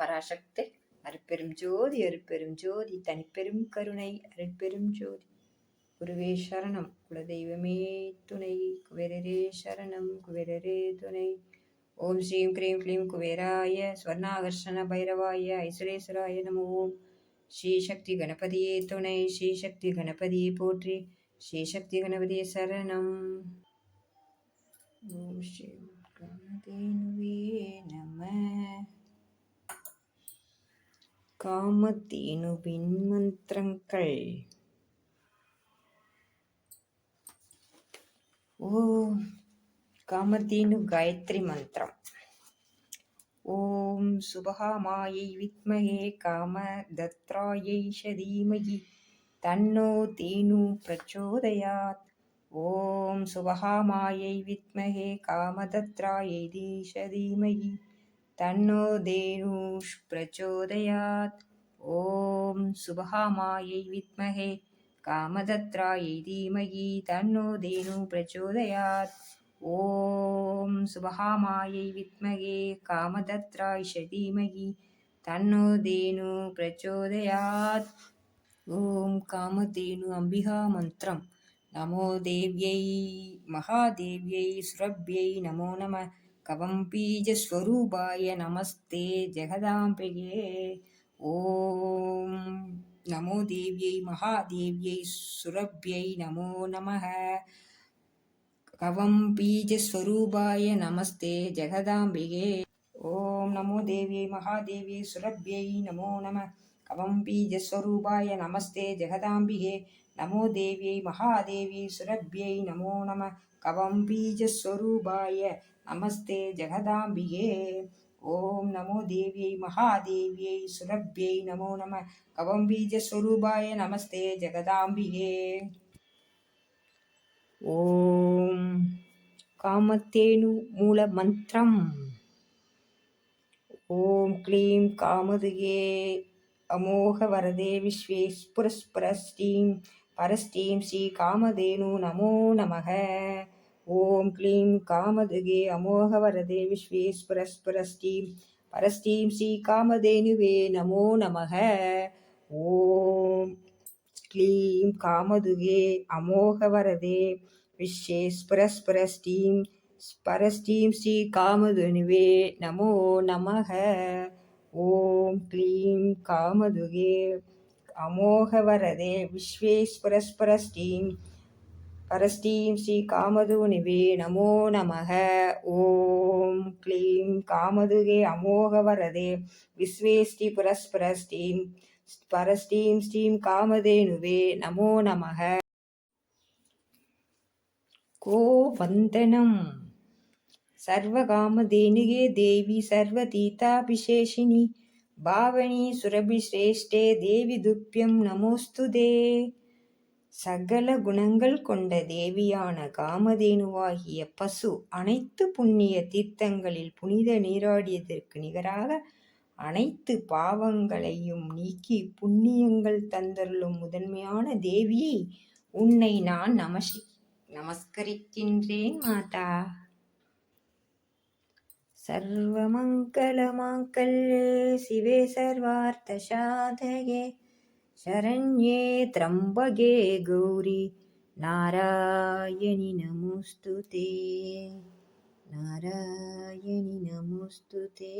பராசக்தி அருட்பெரும் ஜோதி அருட்பெரும் ஜோதி தனிப்பெரும் கருணை அருட்பெரும் ஜோதி. குருவே சரணம், குலதெய்வமே துணை, குபேரரே சரணம், குபேரரே துணை. ஓம் ஸ்ரீம் க்ரீம் க்ளீம் குபேராய ஸ்வர்ணாகர்ஷண பைரவாய ஐஸ்வரேஸ்வராய நம. ஓம் ஸ்ரீ சக்தி கணபதியே துணை, ஸ்ரீ சக்தி கணபதியை போற்றி, ஸ்ரீ சக்தி கணபதியே சரணம். ஓம் ஸ்ரீ காமதேனுவே நம. காமதேனுவின் மந்திரங்கள். ஓம் காமதேனு காயத்ரி மந்திரம். ஓம் சுபகாமாயை வித்மகே காமதத்ராயை ஷதீமகி தன்னோ தேனு பிரச்சோதயாத். ஓம் சுபகாமாயை வித்மகே காமதத்ராயை ஷதீமகி தன்னோ தேனுஷ் பிரச்சோதயாத். ஓம் சுபகாமாயை வித்மகே காமதத்ராயை தீமகி தன்னோ தேனு பிரச்சோதயாத். ஓம் சுபகாமாயை வித்மகே காமதத்ராய் ஷதீமகி தன்னோ தேனு பிரச்சோதயாத். ஓம் காமதேனு அம்பிகா மந்திரம். நமோ தேவ்யை மகாதேவ்யை சுரப்யை நமோ நம. கவம் பீஜஸ்வரூபாய நமஸ்தே ஜெகதாம்பிகே. ஓம் நமோ தேவ்யை மகாதேவ்யை சுரப்யை நமோ நமः. கவம் பீஜஸ்வரூபாய நமஸ்தே ஜெகதாம்பிகே. ஓம் நமோ தேவ்யை மகாதேவ்யை சுரப்யை நமோ நம. கவம் பீஜஸ்வரூபாய நமஸ்தே ஜெகதாம்பிகே. நமோ தேவ்யை மகாதேவ்யை சுரப்யை நமோ நம. கவம் பீஜஸ்வரூபாய நமஸ்தே ஜெகதாம்பிகே. ஓம் நமோ தேவ்யை மகாதேவ்யை சுரப்யை நமோ நம. கவம் பீஜஸ்வரூபாய நமஸ்தே ஜெகதாம்பிகே. ஓம் காமதேனு மூல மந்திரம். ஓம் க்ளீம் காமதுகே அமோக வரதே விஸ்வேஸ்புரஸ்பர ஸ்ரீம் பரஸ்ரீம் ஸ்ரீ காமதேனு நமோ நமக. ஓம் க்ளீம் காமதுகே அமோக வரதே விஸ்வேஸ்புரஸ்பர ஸ்ரீம் பரஸ்ரீம் ஸ்ரீ காமதேனுவே நமோ நமக. ஓம் க்ளீம் காமதுகே அமோக வரதே விஸ்வேஸ்புரஸ்பர ஸ்ரீம் பரஸ்ரீம் ஸ்ரீ காமதேனுவே நமோ நமக. ஓம் க்ளீம் காமதுகே அமோக வரதே விஸ்வேஸ்புரஸ்பர ஸ்ரீம் பரஸ்ரீம் ஸ்ரீ காமதேனுவே நமோ நமக. ஓம் க்ளீம் காமதுகே அமோக வரதே விஸ்வேஸ்ரீ புரஸ்பர ஸ்ரீம் பரஸ்ரீம் ஸ்ரீம் காமதேனுவே நமோ நமக. கோவந்தனம். சர்வகாமதேனுகே தேவி சர்வதீதாபிஷேஷினி பாவனி சுரபிஸ்ரேஷ்டே தேவி துப்யம் நமோஸ்துதே. சகல குணங்கள் கொண்ட தேவியான காமதேனுவாகிய பசு அனைத்து புண்ணிய தீர்த்தங்களில் புனித நீராடியதற்கு நிகராக அனைத்து பாவங்களையும் நீக்கி புண்ணியங்கள் தந்தருளும் முதன்மையான தேவியை உன்னை நான் நமஸ்கரிக்கின்றேன் மாதா. சர்வமங்களமாங்கல்யே சிவே சர்வார்த்த சாதகே சரண்யே த்ரம்பகே கௌரி நாராயணி நமோஸ்துதே. நாராயணி நமோஸ்துதே.